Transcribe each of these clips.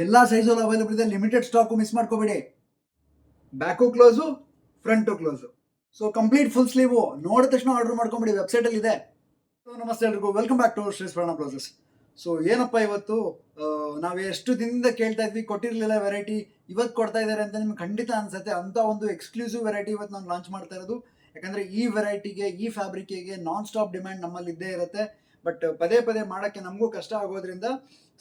ಎಲ್ಲ ಸೈಜಲ್ಲಿ ಅವೈಲೇಬಲ್ ಇದೆ. ಲಿಮಿಟೆಡ್ ಸ್ಟಾಕು, ಮಿಸ್ ಮಾಡ್ಕೋಬೇಡಿ. Back close, front close. So complete full sleeve ನೋಡಿದ ತಕ್ಷಣ ಆರ್ಡರ್ ಮಾಡ್ಕೊಂಬಿಡಿ, ವೆಬ್ಸೈಟಲ್ಲಿ ಇದೆ. ಸೊ ನಮಸ್ತೆ ಎಲ್ರಿಗೂ, ವೆಲ್ಕಮ್ ಬ್ಯಾಕ್ ಟು ಶ್ರೀ ಸ್ವರ್ಣ ಬ್ಲೌಸಸ್. ಸೊ ಏನಪ್ಪ ಇವತ್ತು ನಾವು ಎಷ್ಟು ದಿನದಿಂದ ಕೇಳ್ತಾ ಇದ್ವಿ, ಕೊಟ್ಟಿರಲಿಲ್ಲ ವೆರೈಟಿ, ಇವತ್ತು ಕೊಡ್ತಾ ಇದ್ದಾರೆ ಅಂತ ನಿಮ್ಗೆ ಖಂಡಿತ ಅನ್ಸುತ್ತೆ. ಅಂತ ಒಂದು ಎಕ್ಸ್ಕ್ಲೂಸಿವ್ ವೆರೈಟಿ ಇವತ್ತು ನಾನು ಲಾಂಚ್ ಮಾಡ್ತಾ ಇರೋದು. ಯಾಕಂದರೆ ಈ ವೆರೈಟಿಗೆ, ಈ ಫ್ಯಾಬ್ರಿಕ್ಕಿಗೆ ನಾನ್ ಸ್ಟಾಪ್ ಡಿಮ್ಯಾಂಡ್ ನಮ್ಮಲ್ಲಿ ಇದ್ದೇ ಇರುತ್ತೆ. ಬಟ್ ಪದೇ ಪದೇ ಮಾಡೋಕ್ಕೆ ನಮಗೂ ಕಷ್ಟ ಆಗೋದ್ರಿಂದ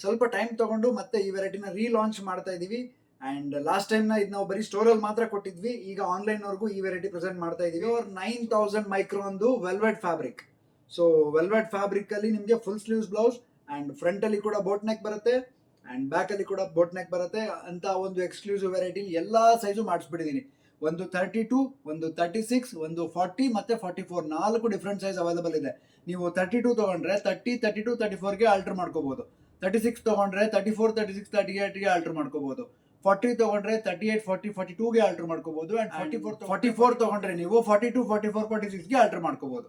ಸ್ವಲ್ಪ ಟೈಮ್ ತೊಗೊಂಡು ಮತ್ತೆ ಈ ವೆರೈಟಿನ ರೀಲಾಂಚ್ ಮಾಡ್ತಾ ಇದ್ದೀವಿ. ಆ್ಯಂಡ್ ಲಾಸ್ಟ್ ಟೈಮ್ನ ಇದು ನಾವು ಬರೀ ಸ್ಟೋರಲ್ಲಿ ಮಾತ್ರ ಕೊಟ್ಟಿದ್ವಿ. ಈಗ ಆನ್ಲೈನ್ವರೆಗೂ ಈ ವೆರೈಟಿ ಪ್ರೆಸೆಂಟ್ ಮಾಡ್ತಾ ಇದ್ದೀವಿ. 9000 ಮೈಕ್ರೋನ್ದು ವೆಲ್ವೆಟ್ ಫ್ಯಾಬ್ರಿಕ್. ಸೊ ವೆಲ್ವೆಟ್ ಫ್ಯಾಬ್ರಿಕಲ್ಲಿ ನಿಮಗೆ ಫುಲ್ ಸ್ಲೀವ್ಸ್ ಬ್ಲೌಸ್ ಆ್ಯಂಡ್ ಫ್ರಂಟಲ್ಲಿ ಕೂಡ ಬೋಟ್ ನೆಕ್ ಬರುತ್ತೆ ಆ್ಯಂಡ್ ಬ್ಯಾಕಲ್ಲಿ ಕೂಡ ಬೋಟ್ ನೆಕ್ ಬರುತ್ತೆ ಅಂತ ಒಂದು ಎಕ್ಸ್ಕ್ಲೂಸಿವ್ ವೆರೈಟಿ ಎಲ್ಲ ಸೈಜು ಮಾಡಿಸ್ಬಿಟ್ಟಿದ್ದೀನಿ. ಒಂದು 32, ಒಂದು 36, ಒಂದು 40 ಮತ್ತು 44 4 ಡಿಫ್ರೆಂಟ್ ಸೈಜ್ ಅವೈಲೇಬಲ್ ಇದೆ. ನೀವು 32 ತೊಗೊಂಡ್ರೆ 30, 32, 34ಗೆ ಆಲ್ಟರ್ ಮಾಡ್ಕೋಬೋದು. 36 ತೊಗೊಂಡ್ರೆ 34, 36, 38ಗೆ ಆಲ್ಟರ್ ಮಾಡ್ಕೋಬೋದು. 40 ತೊಗೊಂಡ್ರೆ 38, 40, 42ಗೆ ಆಲ್ಟರ್ ಮಾಡ್ಕೋಬೋದು. ಆ್ಯಂಡ್ 44 ತೊಗೊಂಡ್ರೆ ನೀವು 42, 44, 46ಗೆ ಆಲ್ಟರ್ ಮಾಡ್ಕೋಬೋದು.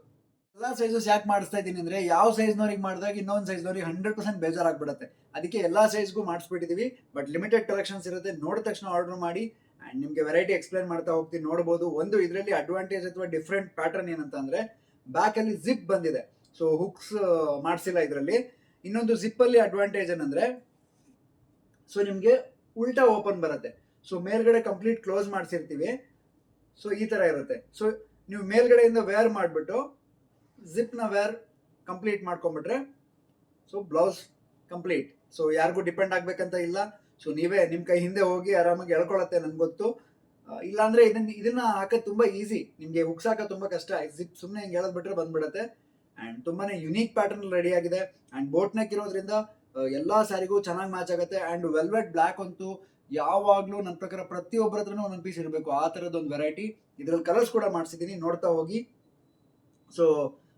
ಎಲ್ಲ ಸೈಜಸ್ ಯಾಕೆ ಮಾಡಿಸ್ತಾ ಇದ್ದೀನಿ ಅಂದರೆ, ಯಾವ ಸೈಜ್ನವ್ರಿಗೆ ಮಾಡಿದಾಗ ಇನ್ನೊಂದು ಸೈಜ್ನವ್ರಿಗೆ 100% ಬೇಜಾರಾಗ್ಬಿಡುತ್ತೆ. ಅದಕ್ಕೆ ಎಲ್ಲ ಸೈಜ್ಗೂ ಮಾಡಿಸ್ಬಿಟ್ಟಿದ್ದೀವಿ. ಬಟ್ ಲಿಮಿಟೆಡ್ ಕಲೆಕ್ಷನ್ಸ್ ಇರುತ್ತೆ, ನೋಡಿದ ತಕ್ಷಣ ಆರ್ಡರ್ ಮಾಡಿ. ಆ್ಯಂಡ್ ನಿಮಗೆ ವೆರೈಟಿ ಎಕ್ಸ್ಪ್ಲೇನ್ ಮಾಡ್ತಾ ಹೋಗ್ತೀನಿ, ನೋಡ್ಬೋದು. ಒಂದು ಇದರಲ್ಲಿ ಅಡ್ವಾಂಟೇಜ್ ಅಥವಾ ಡಿಫ್ರೆಂಟ್ ಪ್ಯಾಟರ್ನ್ ಏನಂತಂದರೆ, ಬ್ಯಾಕಲ್ಲಿ ಜಿಪ್ ಬಂದಿದೆ. ಸೊ ಹುಕ್ಸ್ ಮಾಡಿಸಿಲ್ಲ ಇದರಲ್ಲಿ. ಇನ್ನೊಂದು ಜಿಪ್ಪಲ್ಲಿ ಅಡ್ವಾಂಟೇಜ್ ಏನಂದರೆ, ಸೊ ನಿಮಗೆ ಉಲ್ಟಾ ಓಪನ್ ಬರುತ್ತೆ. ಸೊ ಮೇಲ್ಗಡೆ ಕಂಪ್ಲೀಟ್ ಕ್ಲೋಸ್ ಮಾಡಿಸಿರ್ತೀವಿ. ಸೊ ಈ ಥರ ಇರುತ್ತೆ. ಸೊ ನೀವು ಮೇಲ್ಗಡೆಯಿಂದ ವೇರ್ ಮಾಡಿಬಿಟ್ಟು ಜಿಪ್ನ ವೇರ್ ಕಂಪ್ಲೀಟ್ ಮಾಡ್ಕೊಂಬಿಟ್ರೆ ಸೊ ಬ್ಲೌಸ್ ಕಂಪ್ಲೀಟ್. ಸೊ ಯಾರಿಗೂ ಡಿಪೆಂಡ್ ಆಗಬೇಕಂತ ಇಲ್ಲ. ಸೊ ನೀವೇ ನಿಮ್ಮ ಕೈ ಹಿಂದೆ ಹೋಗಿ ಆರಾಮಾಗಿ ಎಳ್ಕೊಳತ್ತೆ, ನನಗೆ ಗೊತ್ತು. ಇಲ್ಲಾಂದರೆ ಇದನ್ನ ಹಾಕೋದು ತುಂಬ ಈಸಿ. ನಿಮಗೆ ಹುಕ್ಸ್ ಹಾಕೋದು ತುಂಬ ಕಷ್ಟ. ಜಿಪ್ ಸುಮ್ಮನೆ ಹಿಂಗೆ ಎಳೆದ್ಬಿಟ್ರೆ ಬಂದ್ಬಿಡುತ್ತೆ. ಆ್ಯಂಡ್ ತುಂಬಾ ಯುನೀಕ್ ಪ್ಯಾಟರ್ನ್ ರೆಡಿ ಆಗಿದೆ. ಆ್ಯಂಡ್ ಬೋಟ್ ನೆಕ್ ಇರೋದ್ರಿಂದ ಎಲ್ಲ ಸ್ಯಾರಿಗೂ ಚೆನ್ನಾಗಿ ಮ್ಯಾಚ್ ಆಗುತ್ತೆ. ಆ್ಯಂಡ್ ವೆಲ್ವೆಟ್ ಬ್ಲ್ಯಾಕ್ ಅಂತೂ ಯಾವಾಗಲೂ ನನ್ನ ಪ್ರಕಾರ ಪ್ರತಿಯೊಬ್ಬರ ಹತ್ರನೂ ಒಂದೊಂದು ಪೀಸ್ ಇರಬೇಕು, ಆ ಥರದ್ದೊಂದು ವೆರೈಟಿ. ಇದರಲ್ಲಿ ಕಲರ್ಸ್ ಕೂಡ ಮಾಡಿಸಿದ್ದೀನಿ, ನೋಡ್ತಾ ಹೋಗಿ. ಸೊ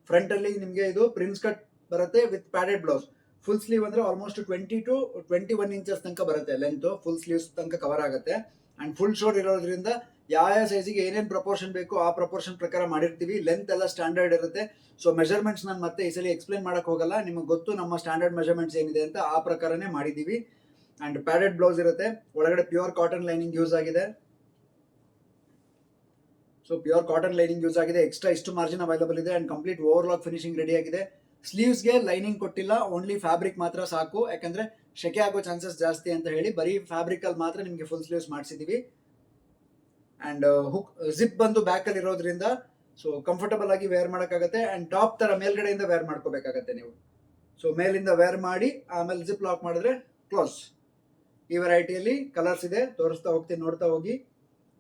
ಫ್ರಂಟಲ್ಲಿ ನಿಮಗೆ ಇದು ಪ್ರಿನ್ಸ್ ಕಟ್ ಬರುತ್ತೆ with padded blouse. Full sleeve ಅಂದರೆ ಆಲ್ಮೋಸ್ಟ್ 20 to 21 ಇಂಚಸ್ ತನಕ ಬರುತ್ತೆ ಲೆಂತು. ಫುಲ್ ಸ್ಲೀವ್ಸ್ ತನಕ ಕವರ್ ಆಗುತ್ತೆ. ಆ್ಯಂಡ್ ಫುಲ್ ಶೋಲ್ಡರ್ ಇರೋದ್ರಿಂದ ಯಾವ ಸೈಜಿಗೆ ಏನೇನು ಪ್ರಪೋರ್ಷನ್ ಬೇಕು ಆ ಪ್ರಪೋರ್ಷನ್ ಪ್ರಕಾರ ಮಾಡಿರ್ತೀವಿ. ಲೆಂತ್ ಎಲ್ಲ ಸ್ಟ್ಯಾಂಡರ್ಡ್ ಇರುತ್ತೆ. ಸೊ ಮೆಜರ್ಮೆಂಟ್ಸ್ ನಾನು ಮತ್ತೆ ಈ ಸಲ ಎಕ್ಸ್ಪ್ಲೇನ್ ಮಾಡೋಕ್ಕೆ ಹೋಗಲ್ಲ, ನಿಮಗೆ ಗೊತ್ತು ನಮ್ಮ ಸ್ಟ್ಯಾಂಡರ್ಡ್ ಮೆಜರ್ಮೆಂಟ್ಸ್ ಏನಿದೆ ಅಂತ, ಆ ಪ್ರಕಾರನೇ ಮಾಡಿದ್ದೀವಿ. ಆ್ಯಂಡ್ ಪ್ಯಾಡೆಡ್ ಬ್ಲೌಸ್ ಇರುತ್ತೆ, ಒಳಗಡೆ ಪ್ಯೂರ್ ಕಾಟನ್ ಲೈನಿಂಗ್ ಯೂಸ್ ಆಗಿದೆ. So pure cotton lining use ಆಗಿದೆ. ಎಕ್ಸ್ಟ್ರಾ ಇಷ್ಟು ಮಾರ್ಜಿನ್ ಅವೈಲೇಬಲ್ ಇದೆ. And complete overlock finishing ready ಆಗಿದೆ. ಸ್ಲೀವ್ಸ್ಗೆ ಲೈನಿಂಗ್ ಕೊಟ್ಟಿಲ್ಲ, ಓನ್ಲಿ ಫ್ಯಾಬ್ರಿಕ್ ಮಾತ್ರ ಸಾಕು. ಯಾಕಂದರೆ ಶೆಕೆ ಆಗೋ ಚಾನ್ಸಸ್ ಜಾಸ್ತಿ ಅಂತ ಹೇಳಿ ಬರೀ ಫ್ಯಾಬ್ರಿಕಲ್ಲಿ ಮಾತ್ರ ನಿಮಗೆ ಫುಲ್ ಸ್ಲೀವ್ಸ್ ಮಾಡಿಸಿದ್ದೀವಿ. ಆ್ಯಂಡ್ ಹುಕ್ ಜಿಪ್ ಬಂದು ಬ್ಯಾಕಲ್ಲಿ ಇರೋದ್ರಿಂದ ಸೊ ಕಂಫರ್ಟಬಲ್ ಆಗಿ ವೇರ್ ಮಾಡೋಕ್ಕಾಗತ್ತೆ. ಆ್ಯಂಡ್ ಟಾಪ್ ಥರ ಮೇಲ್ಗಡೆಯಿಂದ ವೇರ್ ಮಾಡ್ಕೋಬೇಕಾಗತ್ತೆ ನೀವು. ಸೊ ಮೇಲಿಂದ ವೇರ್ ಮಾಡಿ ಆಮೇಲೆ ಜಿಪ್ ಲಾಕ್ ಮಾಡಿದ್ರೆ ಕ್ಲೋಸ್. ಈ ವೆರೈಟಿಯಲ್ಲಿ ಕಲರ್ಸ್ ಇದೆ, ತೋರಿಸ್ತಾ ಹೋಗ್ತೀನಿ, ನೋಡ್ತಾ ಹೋಗಿ.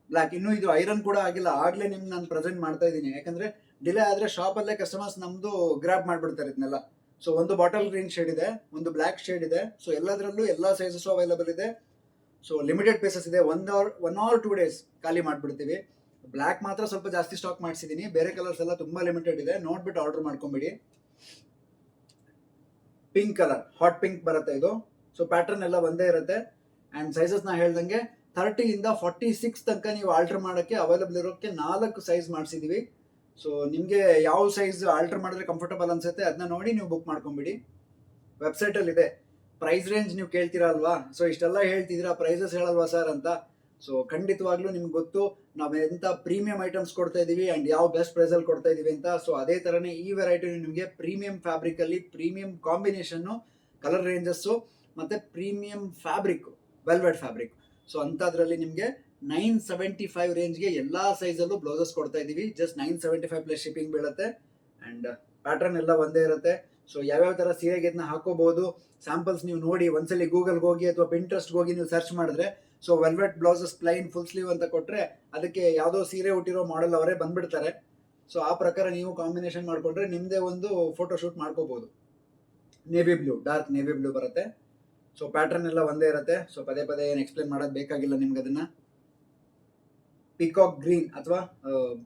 ಬ್ಲ್ಯಾಕ್ ಇನ್ನೂ ಇದು ಐರನ್ ಕೂಡ ಆಗಿಲ್ಲ, ಆಗಲೇ ನಿಮ್ಗೆ ನಾನು ಪ್ರೆಸೆಂಟ್ ಮಾಡ್ತಾ ಇದ್ದೀನಿ. ಯಾಕಂದರೆ ಡಿಲೇ ಆದರೆ ಶಾಪಲ್ಲೇ ಕಸ್ಟಮರ್ಸ್ ನಮ್ಮದು ಗ್ರ್ಯಾಬ್ ಮಾಡಿಬಿಡ್ತಾರೆ ಇದನ್ನೆಲ್ಲ. ಸೊ ಒಂದು ಬಾಟಲ್ ಗ್ರೀನ್ ಶೇಡ್ ಇದೆ, ಒಂದು ಬ್ಲ್ಯಾಕ್ ಶೇಡ್ ಇದೆ. ಸೊ ಎಲ್ಲದರಲ್ಲೂ ಎಲ್ಲ ಸೈಜಸ್ಸು ಅವೈಲೇಬಲ್ ಇದೆ. ಸೊ ಲಿಮಿಟೆಡ್ ಪೀಸಸ್ ಇದೆ. 1 or 2 days ಖಾಲಿ ಮಾಡಿಬಿಡ್ತೀವಿ. ಬ್ಲ್ಯಾಕ್ ಮಾತ್ರ ಸ್ವಲ್ಪ ಜಾಸ್ತಿ ಸ್ಟಾಕ್ ಮಾಡಿಸಿದ್ದೀನಿ, ಬೇರೆ ಕಲರ್ಸ್ ಎಲ್ಲ ತುಂಬ ಲಿಮಿಟೆಡ್ ಇದೆ. ನೋಡ್ಬಿಟ್ಟು ಆರ್ಡರ್ ಮಾಡ್ಕೊಂಬಿಡಿ. ಪಿಂಕ್ ಕಲರ್, ಹಾಟ್ ಪಿಂಕ್ ಬರುತ್ತೆ ಇದು. ಸೊ ಪ್ಯಾಟರ್ನ್ ಎಲ್ಲ ಒಂದೇ ಇರುತ್ತೆ. ಆ್ಯಂಡ್ ಸೈಜಸ್ ನಾ ಹೇಳ್ದಂಗೆ 30 ಇಂದ 46 ತನಕ ನೀವು ಆಲ್ಟರ್ ಮಾಡೋಕ್ಕೆ ಅವೈಲೇಬಲ್ ಇರೋಕ್ಕೆ 4 ಸೈಜ್ ಮಾಡಿಸಿದ್ದೀವಿ. ಸೊ ನಿಮಗೆ ಯಾವ ಸೈಜ್ ಆಲ್ಟರ್ ಮಾಡಿದ್ರೆ ಕಂಫರ್ಟಬಲ್ ಅನ್ಸುತ್ತೆ ಅದನ್ನ ನೋಡಿ ನೀವು ಬುಕ್ ಮಾಡ್ಕೊಂಬಿಡಿ. ವೆಬ್ಸೈಟಲ್ಲಿ ಇದೆ. ಪ್ರೈಸ್ ರೇಂಜ್ ನೀವು ಕೇಳ್ತೀರಾ ಅಲ್ವಾ, ಸೊ ಇಷ್ಟೆಲ್ಲ ಹೇಳ್ತಿದ್ದೀರಾ, ಪ್ರೈಸಸ್ ಹೇಳಲ್ವಾ ಸರ್ ಅಂತ. ಸೊ ಖಂಡಿತವಾಗ್ಲೂ ನಿಮ್ಗೆ ಗೊತ್ತು ನಾವು ಎಂಥ ಪ್ರೀಮಿಯಂ ಐಟಮ್ಸ್ ಕೊಡ್ತಾ ಇದ್ದೀವಿ ಆ್ಯಂಡ್ ಯಾವ ಬೆಸ್ಟ್ ಪ್ರೈಸಲ್ಲಿ ಕೊಡ್ತಾ ಇದ್ದೀವಿ ಅಂತ. ಸೊ ಅದೇ ಥರನೇ ಈ ವೆರೈಟಿ ನಿಮಗೆ ಪ್ರೀಮಿಯಂ ಫ್ಯಾಬ್ರಿಕಲ್ಲಿ ಪ್ರೀಮಿಯಂ ಕಾಂಬಿನೇಷನ್ನು, ಕಲರ್ ರೇಂಜಸ್ಸು ಮತ್ತು premium fabric, velvet fabric. So ಅಂಥದ್ರಲ್ಲಿ ನಿಮಗೆ 975 ರೇಂಜ್ಗೆ ಎಲ್ಲ ಸೈಜಲ್ಲೂ ಬ್ಲೌಸಸ್ ಕೊಡ್ತಾ ಇದ್ದೀವಿ. ಜಸ್ಟ್ 975 ಪ್ಲಸ್ ಶಿಪ್ಪಿಂಗ್ ಬೀಳುತ್ತೆ. ಆ್ಯಂಡ್ ಪ್ಯಾಟರ್ನ್ ಎಲ್ಲ ಒಂದೇ ಇರುತ್ತೆ. ಸೊ ಯಾವ್ಯಾವ ಥರ ಸೀರೆಗೆ ಇದನ್ನ ಹಾಕೋಬಹುದು, ಸ್ಯಾಂಪಲ್ಸ್ ನೀವು ನೋಡಿ. ಒಂದ್ಸಲಿ ಗೂಗಲ್ಗೆ ಹೋಗಿ ಅಥವಾ ಪಿಂಟ್ರೆಸ್ಟ್ಗೆ ಹೋಗಿ ನೀವು ಸರ್ಚ್ ಮಾಡಿದ್ರೆ so velvet blouses plain full sleeve ಅಂತ ಕೊಟ್ಟರೆ ಅದಕ್ಕೆ ಯಾವುದೋ ಸೀರೆ ಹುಟ್ಟಿರೋ ಮಾಡೆಲ್ ಅವರೇ ಬಂದ್ಬಿಡ್ತಾರೆ. ಸೊ ಆ ಪ್ರಕಾರ ನೀವು ಕಾಂಬಿನೇಷನ್ ಮಾಡಿಕೊಂಡ್ರೆ ನಿಮ್ಮದೇ ಒಂದು ಫೋಟೋಶೂಟ್ ಮಾಡ್ಕೋಬೋದು. Navy blue, dark navy blue ಬರುತ್ತೆ. ಸೊ ಪ್ಯಾಟರ್ನ್ ಎಲ್ಲ ಒಂದೇ ಇರುತ್ತೆ. ಸೊ ಪದೇ ಪದೇ ಏನು ಎಕ್ಸ್ಪ್ಲೇನ್ ಮಾಡೋದು ಬೇಕಾಗಿಲ್ಲ ನಿಮ್ಗೆ. ಅದನ್ನು ಪಿಕಾಕ್ ಗ್ರೀನ್ ಅಥವಾ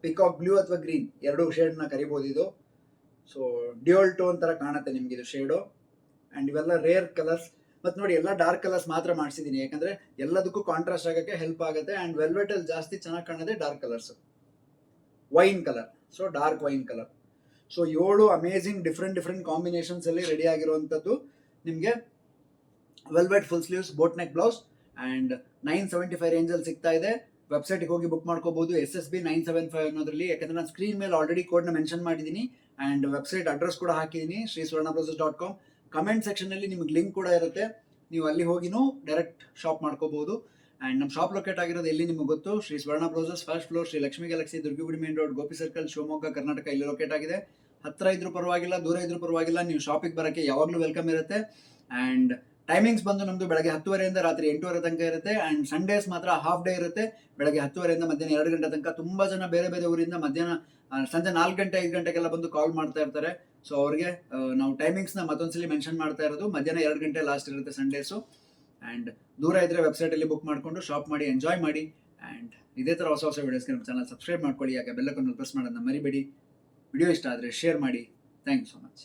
ಪಿಕಾಕ್ ಬ್ಲೂ ಅಥವಾ ಗ್ರೀನ್ ಎರಡೂ ಶೇಡ್ನ ಕರಿಬೋದು ಇದು. ಸೊ ಡ್ಯೂಯಲ್ ಟೋನ್ ಥರ ಕಾಣುತ್ತೆ ನಿಮ್ಗೆ ಇದು ಶೇಡು. ಆ್ಯಂಡ್ ಇವೆಲ್ಲ ರೇರ್ ಕಲರ್ಸ್. ಮತ್ತು ನೋಡಿ ಎಲ್ಲ ಡಾರ್ಕ್ ಕಲರ್ಸ್ ಮಾತ್ರ ಮಾಡಿಸಿದ್ದೀನಿ, ಯಾಕಂದರೆ ಎಲ್ಲದಕ್ಕೂ ಕಾಂಟ್ರಾಸ್ಟ್ ಆಗೋಕ್ಕೆ ಹೆಲ್ಪ್ ಆಗುತ್ತೆ. ಆ್ಯಂಡ್ ವೆಲ್ವೆಟಲ್ಲಿ ಜಾಸ್ತಿ ಚೆನ್ನಾಗಿ ಕಾಣೋದೇ dark colours. Wine colour, so dark wine colour. So 7 amazing different ಕಾಂಬಿನೇಷನ್ಸಲ್ಲಿ ರೆಡಿ ಆಗಿರುವಂಥದ್ದು ನಿಮಗೆ velvet full sleeves boat neck blouse and 975 ರೇಂಜಲ್ಲಿ ಸಿಗ್ತಾ ಇದೆ. ವೆಬ್ಸೈಟ್ಗೆ ಹೋಗಿ ಬುಕ್ ಮಾಡ್ಕೋಬಹುದು SSB 975 ಅನ್ನೋದ್ರಲ್ಲಿ, ಯಾಕಂದ್ರೆ ನಾನು ಸ್ಕ್ರೀನ್ ಮೇಲೆ ಆಲ್ರೆಡಿ ಕೋಡ್ನ ಮೆನ್ಷನ್ ಮಾಡಿದ್ದೀನಿ ಆ್ಯಂಡ್ ವೆಬ್ಸೈಟ್ ಅಡ್ರೆಸ್ ಕೂಡ ಹಾಕಿದ್ದೀನಿ srisvarnabrowsers.com. ಕಮೆಂಟ್ ಸೆಕ್ಷನಲ್ಲಿ ನಿಮಗೆ ಲಿಂಕ್ ಕೂಡ ಇರುತ್ತೆ, ನೀವು ಅಲ್ಲಿ ಹೋಗಿನೂ ಡೈರೆಕ್ಟ್ ಶಾಪ್ ಮಾಡ್ಕೋಬಹುದು. ಆ್ಯಂಡ್ ನಮ್ಮ ಶಾಪ್ ಲೊಕೇಟ್ ಆಗಿರೋದು ಎಲ್ಲಿ ನಿಮಗೆ ಗೊತ್ತು, Shri Swarna browsers, first floor, Shri Lakshmi galaxy, Durgigudi main road, Gopi circle, Shivamogga, Karnataka, ಇಲ್ಲಿ ಲೊಕೇಟ್ ಆಗಿದೆ. ಹತ್ತಿರ ಇದ್ರೂ ಪರವಾಗಿಲ್ಲ, ದೂರ ಇದ್ರೂ ಪರವಾಗಿಲ್ಲ, ನೀವು ಶಾಪಿಗೆ ಬರೋಕ್ಕೆ ಯಾವಾಗಲೂ ವೆಲ್ಕಮ್ ಇರುತ್ತೆ. ಆ್ಯಂಡ್ ಟೈಮಿಂಗ್ಸ್ ಬಂದು ನಮ್ಮದು ಬೆಳಗ್ಗೆ 10:30 ರಾತ್ರಿ 8:30 ತನಕ ಇರುತ್ತೆ. ಆ್ಯಂಡ್ ಸಂಡೇಸ್ ಮಾತ್ರ ಹಾಫ್ ಡೇ ಇರುತ್ತೆ, ಬೆಳಗ್ಗೆ 10:30 ಮಧ್ಯಾಹ್ನ 2 ಗಂಟೆ ತನಕ. ತುಂಬ ಜನ ಬೇರೆ ಬೇರೆ ಊರಿಂದ ಮಧ್ಯಾಹ್ನ ಸಂಜೆ 4 ಗಂಟೆ 5 ಗಂಟೆಗೆಲ್ಲ ಬಂದು ಕಾಲ್ ಮಾಡ್ತಾ ಇರ್ತಾರೆ. ಸೊ ಅವ್ರಿಗೆ ನಾವು ಟೈಮಿಂಗ್ಸ್ನ ಮತ್ತೊಂದ್ಸಲಿ ಮೆನ್ಷನ್ ಮಾಡ್ತಾ ಇರೋದು, ಮಧ್ಯಾಹ್ನ 2 ಗಂಟೆ ಲಾಸ್ಟ್ ಇರುತ್ತೆ ಸಂಡೇಸು. ಆ್ಯಂಡ್ ದೂರ ಇದ್ದರೆ ವೆಬ್ಸೈಟಲ್ಲಿ ಬುಕ್ ಮಾಡಿಕೊಂಡು ಶಾಪ್ ಮಾಡಿ ಎಂಜಾಯ್ ಮಾಡಿ. ಆ್ಯಂಡ್ ಇದೇ ಥರ ಹೊಸ ಹೊಸ ವೀಡಿಯೋಸ್ಗೆ ನಮ್ಮ ಚಾನಲ್ ಸಬ್ಸ್ಕ್ರೈಬ್ ಮಾಡ್ಕೊಳ್ಳಿ, ಯಾಕೆ ಬೆಲ್ಲಕ್ಕನ್ನು ಪ್ರೆಸ್ ಮಾಡೋದನ್ನ ಮರಿಬೇಡಿ. ವಿಡಿಯೋ ಇಷ್ಟ ಆದರೆ ಶೇರ್ ಮಾಡಿ. Thank you so much.